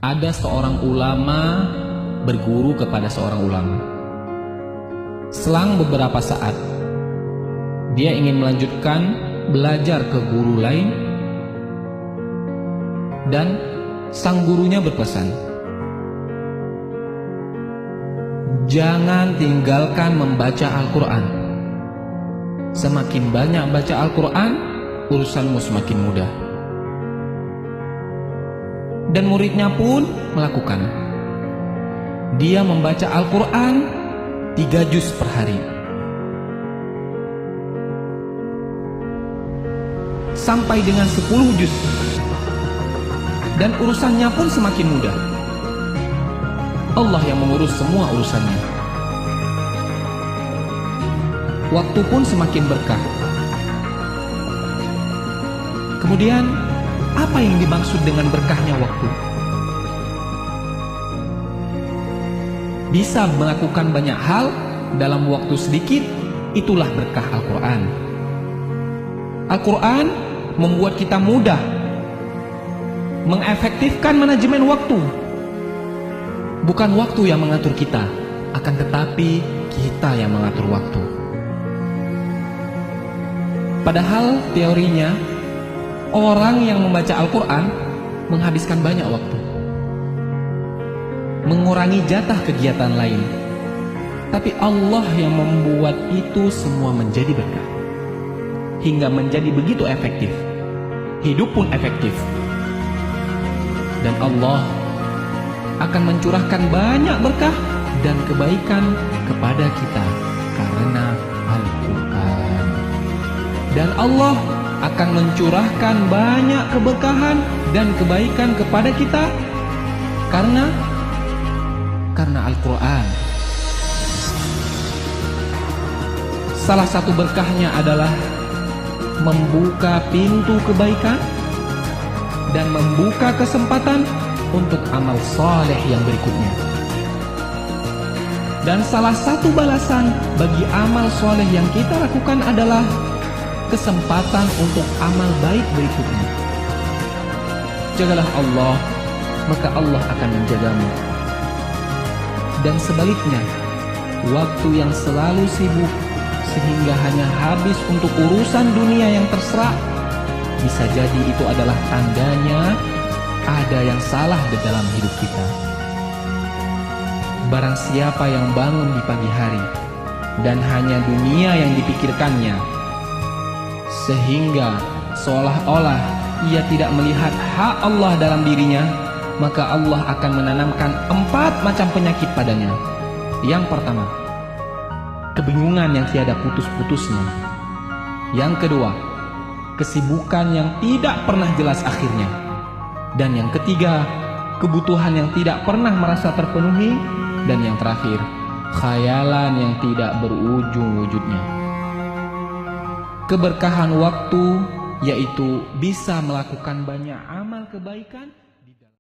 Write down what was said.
ada seorang ulama berguru kepada seorang ulama. Selang beberapa saat, dia ingin melanjutkan belajar ke guru lain, dan sang gurunya berpesan, jangan tinggalkan membaca Al-Quran. Semakin banyak baca Al-Quran, urusanmu semakin mudah. Dan muridnya pun melakukan. Dia membaca Al-Quran 3 juz per hari. Sampai dengan 10 juz. Dan urusannya pun semakin mudah. Allah yang mengurus semua urusannya. Waktu pun semakin berkah. Kemudian, apa yang dimaksud dengan berkahnya waktu? Bisa melakukan banyak hal dalam waktu sedikit, itulah berkah Al-Quran. Al-Quran membuat kita mudah mengefektifkan manajemen waktu. Bukan waktu yang mengatur kita, akan tetapi kita yang mengatur waktu. Padahal teorinya, orang yang membaca Al-Quran menghabiskan banyak waktu, mengurangi jatah kegiatan lain. Tapi Allah yang membuat itu semua menjadi berkah, hingga menjadi begitu efektif. Hidup pun efektif. Dan Allah akan mencurahkan banyak berkah dan kebaikan kepada kita karena Al-Quran. Dan Allah akan mencurahkan banyak keberkahan dan kebaikan kepada kita karena Al-Quran. Salah satu berkahnya adalah membuka pintu kebaikan dan membuka kesempatan untuk amal saleh yang berikutnya. Dan salah satu balasan bagi amal saleh yang kita lakukan adalah kesempatan untuk amal baik berikutnya. Jagalah Allah, maka Allah akan menjagamu. Dan sebaliknya, waktu yang selalu sibuk sehingga hanya habis untuk urusan dunia yang terserah, bisa jadi itu adalah tandanya ada yang salah di dalam hidup kita. Barang siapa yang bangun di pagi hari dan hanya dunia yang dipikirkannya, sehingga seolah-olah ia tidak melihat hak Allah dalam dirinya, maka Allah akan menanamkan 4 macam penyakit padanya. Yang pertama, kebingungan yang tiada putus-putusnya. Yang kedua, kesibukan yang tidak pernah jelas akhirnya. Dan yang ketiga, kebutuhan yang tidak pernah merasa terpenuhi. Dan yang terakhir, khayalan yang tidak berujung wujudnya. Keberkahan waktu yaitu bisa melakukan banyak amal kebaikan